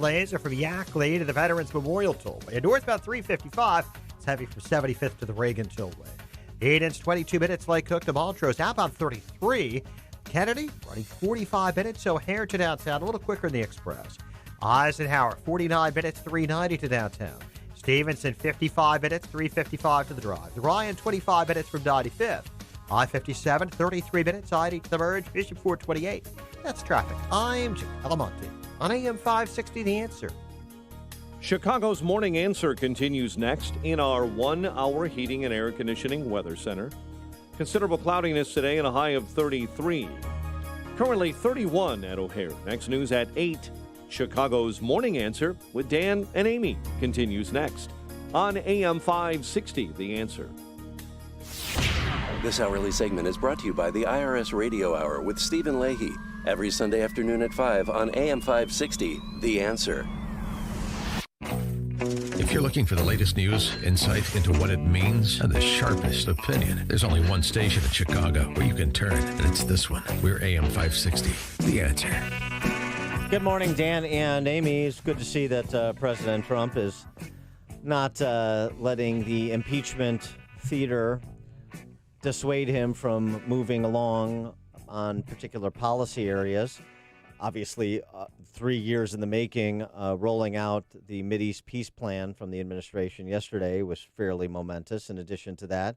Lanes are from Yackley to the Veterans Memorial Tollway. And northbound 355 is heavy from 75th to the Reagan Tollway. 8 inch, 22 minutes, Lake Cook to Montrose. Outbound 33. Kennedy running 45 minutes. O'Hare to downtown, a little quicker than the Express. Eisenhower, 49 minutes, 390 to downtown. Stevenson, 55 minutes, 355 to the drive. The Ryan, 25 minutes from 95th. I-57, 33 minutes, I-80 to the merge. Bishop 428. That's traffic. I'm Jim Alamonte on AM 560, The Answer. Chicago's Morning Answer continues next in our 1-hour heating and air conditioning weather center. Considerable cloudiness today and a high of 33. Currently 31 at O'Hare. Next news at 8. Chicago's Morning Answer with Dan and Amy continues next on AM 560, The Answer. This hourly segment is brought to you by the IRS Radio Hour with Stephen Leahy. Every Sunday afternoon at 5 on AM 560, The Answer. If you're looking for the latest news, insight into what it means, and the sharpest opinion, there's only one station in Chicago where you can turn, and it's this one. We're AM 560, The Answer. Good morning, Dan and Amy. It's good to see that President Trump is not letting the impeachment theater dissuade him from moving along on particular policy areas. Obviously, 3 years in the making, rolling out the Mideast peace plan from the administration yesterday was fairly momentous. In addition to that,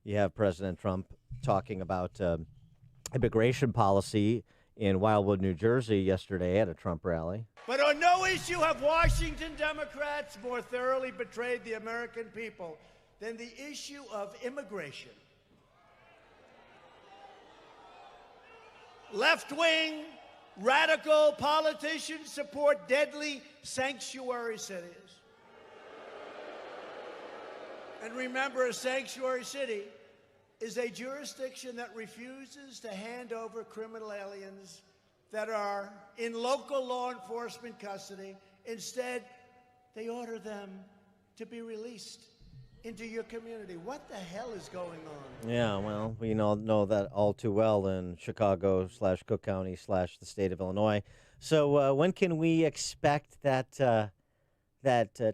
you have President Trump talking about immigration policy in Wildwood, New Jersey yesterday at a Trump rally. But on no issue have Washington Democrats more thoroughly betrayed the American people than the issue of immigration. Left-wing, radical politicians support deadly sanctuary cities. And remember, a sanctuary city is a jurisdiction that refuses to hand over criminal aliens that are in local law enforcement custody. Instead, they order them to be released into your community. What the hell is going on? Yeah, well, we know that all too well in Chicago/Cook County/ the state of Illinois. So when can we expect that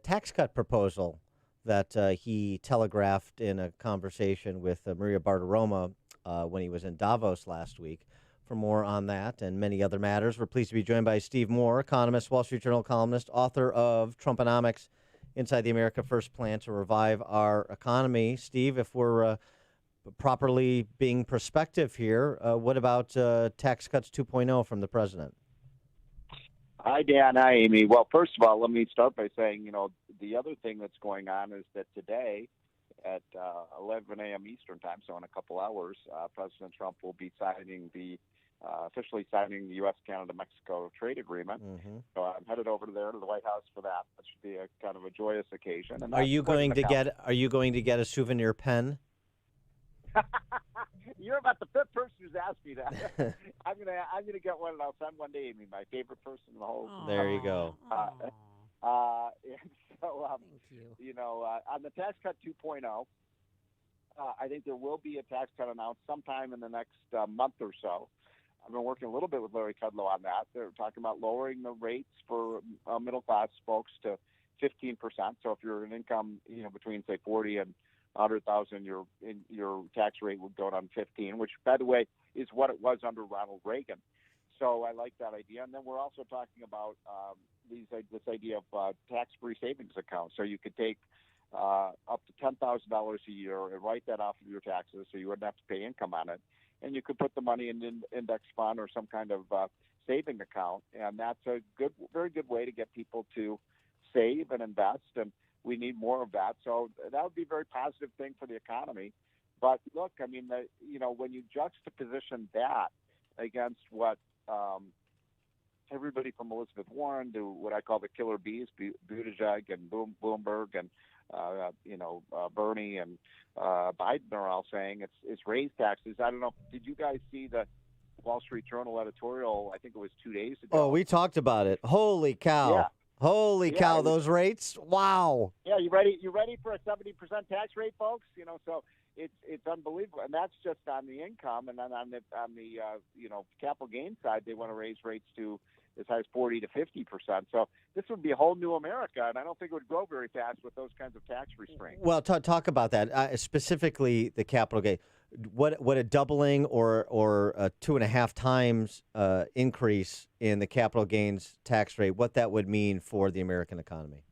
tax cut proposal that he telegraphed in a conversation with Maria Bartiromo when he was in Davos last week? For more on that and many other matters, we're pleased to be joined by Steve Moore, economist, Wall Street Journal columnist, author of Trumponomics, Inside the America First Plan to Revive Our Economy. Steve, if we're properly being prospective here, what about tax cuts 2.0 from the president? Hi, Dan. Hi, Amy. Well, first of all, let me start by saying, the other thing that's going on is that today at 11 a.m. Eastern time, so in a couple hours, President Trump will be officially signing the U.S., Canada, Mexico trade agreement. Mm-hmm. So I'm headed over there to the White House for that. That should be a kind of a joyous occasion. And Are you going to get a souvenir pen? You're about the fifth person who's asked me that. I'm gonna get one, and I'll send one to Amy, my favorite person in the whole. There you go. And so, Thank you. On the tax cut 2.0, I think there will be a tax cut announced sometime in the next month or so. I've been working a little bit with Larry Kudlow on that. They're talking about lowering the rates for middle-class folks to 15%. So if you're an income, between say 40 and 100,000, your tax rate would go down 15, which, by the way, is what it was under Ronald Reagan. So I like that idea. And then we're also talking about this idea of tax-free savings accounts. So you could take up to $10,000 a year and write that off of your taxes, so you wouldn't have to pay income on it. And you could put the money in an index fund or some kind of saving account. And that's a very good way to get people to save and invest. And we need more of that. So that would be a very positive thing for the economy. But look, I mean, when you juxtaposition that against what everybody from Elizabeth Warren to what I call the killer bees, Buttigieg and Bloomberg and Bernie and Biden are all saying it's raise taxes. I don't know. Did you guys see the Wall Street Journal editorial? I think it was 2 days ago. Oh, we talked about it. Holy cow. Yeah. Holy cow, those rates. Wow. Yeah, you ready for a 70% tax rate, folks? So it's unbelievable. And that's just on the income, and then on the capital gain side, they want to raise rates to as high as 40 to 50%. So this would be a whole new America, and I don't think it would grow very fast with those kinds of tax restraints. Well, talk about that, specifically the capital gain. What a doubling or a 2.5 times increase in the capital gains tax rate, what that would mean for the American economy.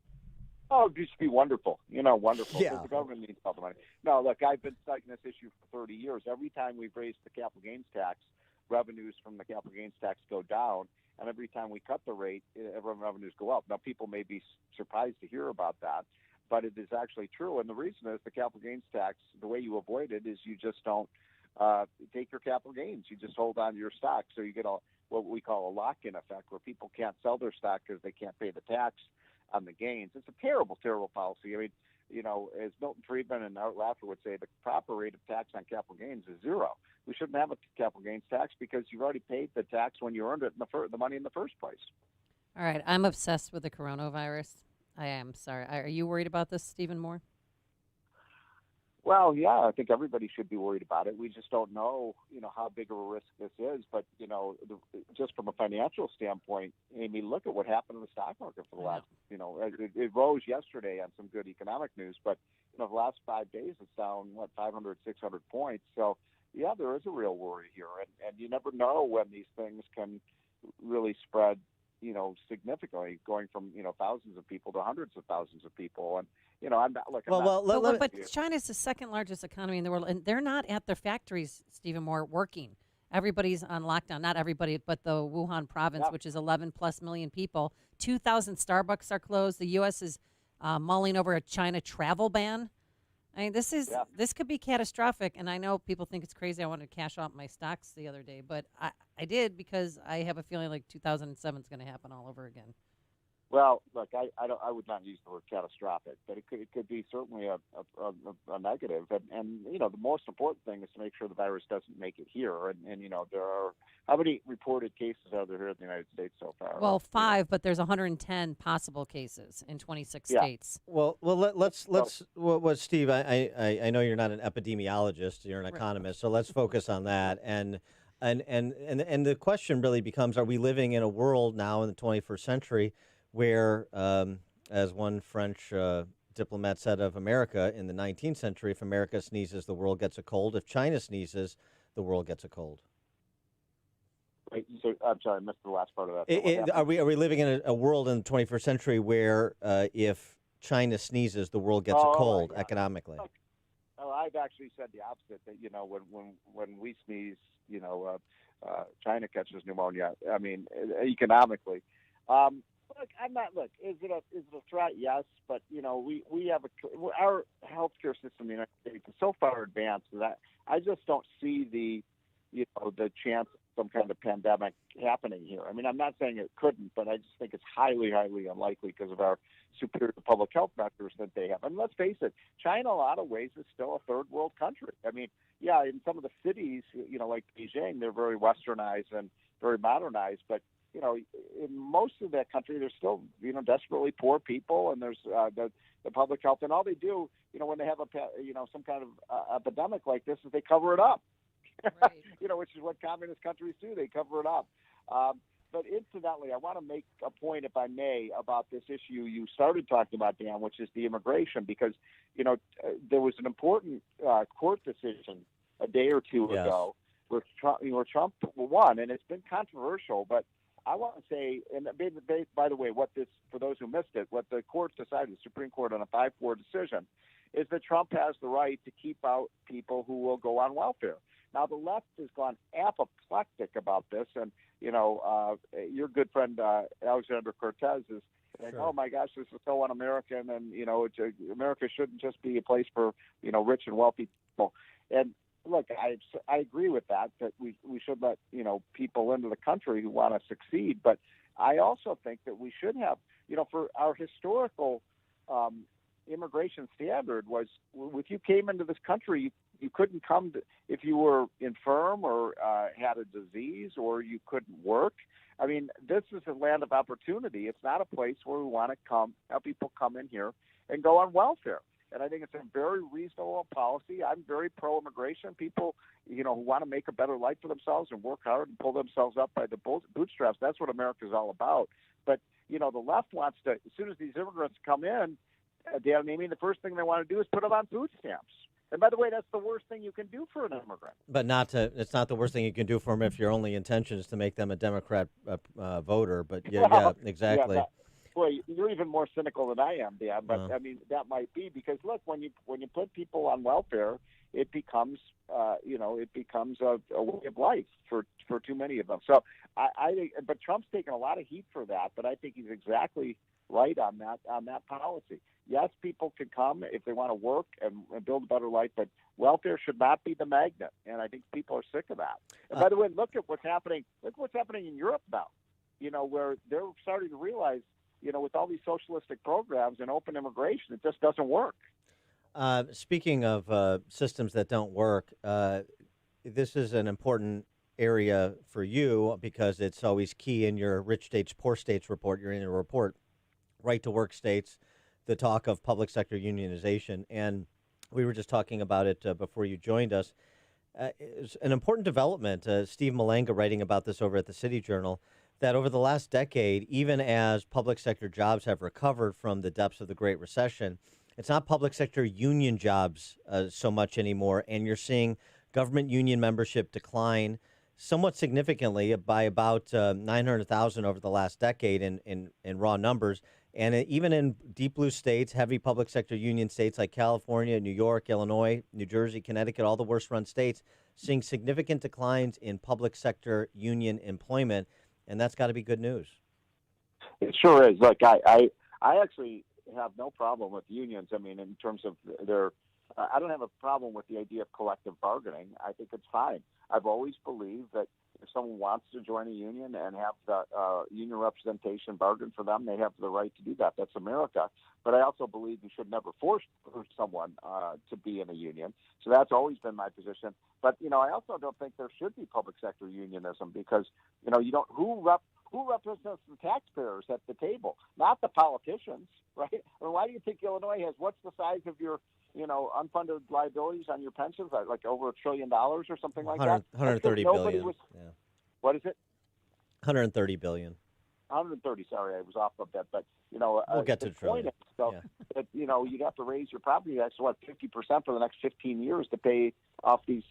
Oh, it used to be wonderful. Wonderful. Yeah. The government needs all the money. No, look, I've been studying this issue for 30 years. Every time we've raised the capital gains tax, revenues from the capital gains tax go down. And every time we cut the rate, revenues go up. Now, people may be surprised to hear about that, but it is actually true. And the reason is the capital gains tax, the way you avoid it is you just don't take your capital gains. You just hold on to your stock. So you get what we call a lock-in effect, where people can't sell their stock because they can't pay the tax on the gains. It's a terrible, terrible policy. I mean, as Milton Friedman and Art Laffer would say, the proper rate of tax on capital gains is zero. We shouldn't have a capital gains tax because you've already paid the tax when you earned it, the money in the first place. All right, I'm obsessed with the coronavirus. I am sorry. Are you worried about this, Stephen Moore? Well, yeah, I think everybody should be worried about it. We just don't know, how big of a risk this is. But, just from a financial standpoint, Amy, look at what happened in the stock market for the last, it rose yesterday on some good economic news. But, the last 5 days, it's down, 500, 600 points. So, yeah, there is a real worry here. And you never know when these things can really spread, significantly, going from, thousands of people to hundreds of thousands of people. And, I'm not looking. But China's the second largest economy in the world, and they're not at their factories, Stephen Moore, working. Everybody's on lockdown. Not everybody, but the Wuhan province, which is 11 plus million people. 2,000 Starbucks are closed. The U.S. is mulling over a China travel ban. I mean, this could be catastrophic, and I know people think it's crazy. I wanted to cash out my stocks the other day, but I did because I have a feeling like 2007 is going to happen all over again. Well, look, I would not use the word catastrophic, but it could be certainly a negative. And the most important thing is to make sure the virus doesn't make it here. And there are, how many reported cases are there here in the United States so far? Well, 5, but there's 110 possible cases in 26 states. Well, let's Steve, I know you're not an epidemiologist, you're an economist, so let's focus on that. And the question really becomes: are we living in a world now in the 21st century where, as one French diplomat said of America in the 19th century, if America sneezes, the world gets a cold. If China sneezes, the world gets a cold. Wait, so, I'm sorry, I missed the last part of that. Are we living in a world in the 21st century where if China sneezes, the world gets a cold economically? Oh, I've actually said the opposite. That when we sneeze, China catches pneumonia. I mean, economically. Look, is it a threat? Yes, but we have our healthcare system in the United States is so far advanced that I just don't see the chance of some kind of pandemic happening here. I mean, I'm not saying it couldn't, but I just think it's highly, highly unlikely because of our superior public health measures that they have. And let's face it, China, in a lot of ways, is still a third world country. I mean, yeah, in some of the cities, like Beijing, they're very westernized and very modernized, but in most of that country, there's still, desperately poor people, and there's the public health, and all they do, when they have some kind of epidemic like this, is they cover it up, right. Which is what communist countries do. They cover it up. But incidentally, I want to make a point, if I may, about this issue you started talking about, Dan, which is the immigration, because, there was an important court decision a day or two ago where Trump won, and it's been controversial, but I want to say, and by the way, for those who missed it, what the court decided, the Supreme Court on a 5-4 decision, is that Trump has the right to keep out people who will go on welfare. Now, the left has gone apoplectic about this, and, your good friend Alexander Cortez is saying, oh, my gosh, this is so un-American, and, America shouldn't just be a place for, rich and wealthy people. And look, I agree with that we should let, people into the country who want to succeed. But I also think that we should have, for our historical immigration standard was, if you came into this country, you couldn't come if you were infirm or had a disease or you couldn't work. I mean, this is a land of opportunity. It's not a place where we want to have people come in here and go on welfare. and I think it's a very reasonable policy. I'm very pro-immigration. People, who want to make a better life for themselves and work hard and pull themselves up by the bootstraps. That's what America's all about. But, the left wants to, as soon as these immigrants come in, Dan and Amy, the first thing they want to do is put them on food stamps. And by the way, that's the worst thing you can do for an immigrant. But it's not the worst thing you can do for them if your only intention is to make them a Democrat voter. But yeah, exactly. Yeah, boy, you're even more cynical than I am, Dan. But I mean, that might be because look, when you put people on welfare, it becomes a way of life for too many of them. So but Trump's taken a lot of heat for that. But I think he's exactly right on that policy. Yes, people can come if they want to work and build a better life, but welfare should not be the magnet. And I think people are sick of that. And by the way, look at what's happening. Look what's happening in Europe now. Where they're starting to realize, with all these socialistic programs and open immigration, it just doesn't work. Speaking of systems that don't work, this is an important area for you because it's always key in your rich states, poor states report. You're in a report, right to work states, the talk of public sector unionization. And we were just talking about it before you joined us. It's an important development. Steve Malanga writing about this over at the City Journal, that over the last decade, even as public sector jobs have recovered from the depths of the Great Recession, it's not public sector union jobs so much anymore. And you're seeing government union membership decline somewhat significantly by about 900,000 over the last decade in raw numbers. And even in deep blue states, heavy public sector union states like California, New York, Illinois, New Jersey, Connecticut, all the worst run states, seeing significant declines in public sector union employment. And that's got to be good news. It sure is. Look, I actually have no problem with unions. I mean, in terms of I don't have a problem with the idea of collective bargaining. I think it's fine. I've always believed that if someone wants to join a union and have the union representation bargain for them, they have the right to do that. That's America. But I also believe you should never force someone to be in a union. So that's always been my position. But, I also don't think there should be public sector unionism because, who represents the taxpayers at the table? Not the politicians, right? Or why do you think Illinois has, what's the size of your unfunded liabilities on your pensions, like over $1 trillion or something like that? 130 billion. What is it? 130 billion. 130. Sorry, I was off a bit, but we'll get to trillion. That you'd have to raise your property tax 50% for the next 15 years to pay off these.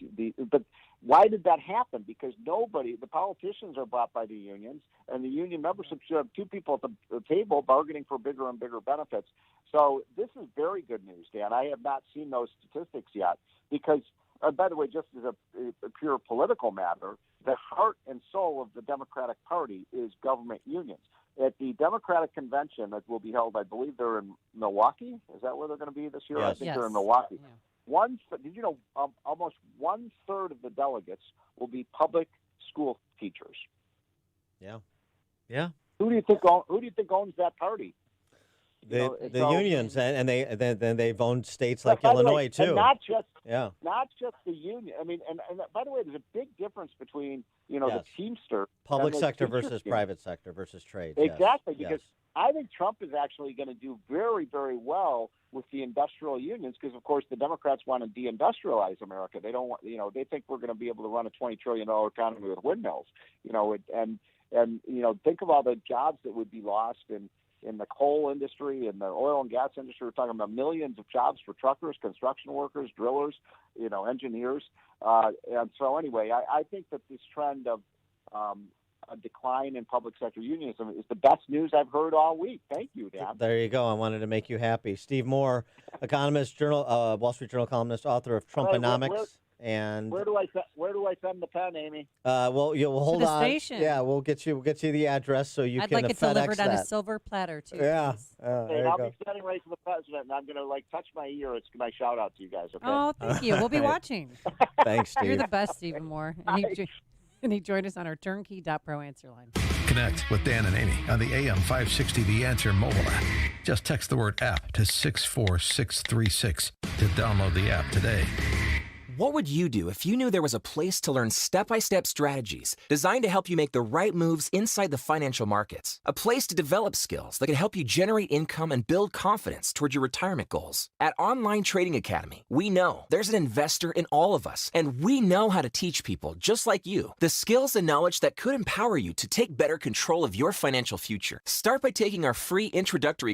But why did that happen? Because the politicians are bought by the unions, and the union membership should have two people at the table bargaining for bigger and bigger benefits. So this is very good news, Dan. I have not seen those statistics yet because, by the way, just as a pure political matter, the heart and soul of the Democratic Party is government unions. At the Democratic Convention that will be held, I believe they're in Milwaukee. Is that where they're going to be this year? Yes. I think they're in Milwaukee. Yeah. Did you know almost 1/3 of the delegates will be public school teachers? Yeah. Yeah. Who do you think owns that party? The unions, and they've owned states like Illinois too. And not just the union. I mean, and by the way, there's a big difference between the Teamster public sector versus private sector versus trade. Exactly, because I think Trump is actually going to do very, very well with the industrial unions because, of course, the Democrats want to deindustrialize America. They don't want, they think we're going to be able to run a $20 trillion economy with windmills. And think of all the jobs that would be lost in the coal industry and the oil and gas industry. We're talking about millions of jobs for truckers, construction workers, drillers, engineers. And so anyway, I think that this trend of a decline in public sector unionism is the best news I've heard all week. Thank you, Dan. There you go. I wanted to make you happy. Steve Moore, economist, Wall Street Journal columnist, author of Trumponomics. And where do I send the pen, Amy? Well, you'll hold on. Station. Yeah, we'll get you the address so you I'd can. like it FedEx delivered on that. a silver platter too. Yeah. I'll be standing right to the president, and I'm going to touch my ear. It's my shout out to you guys. Okay. Oh, thank you. We'll be watching. Thanks, Steve. You're the best, Stephen Moore. And he joined us on our turnkey.pro answer line. Connect with Dan and Amy on the AM 560 The Answer mobile app. Just text the word app to 64636 to download the app today. What would you do if you knew there was a place to learn step-by-step strategies designed to help you make the right moves inside the financial markets? A place to develop skills that can help you generate income and build confidence toward your retirement goals. At Online Trading Academy, we know there's an investor in all of us, and we know how to teach people just like you the skills and knowledge that could empower you to take better control of your financial future. Start by taking our free introductory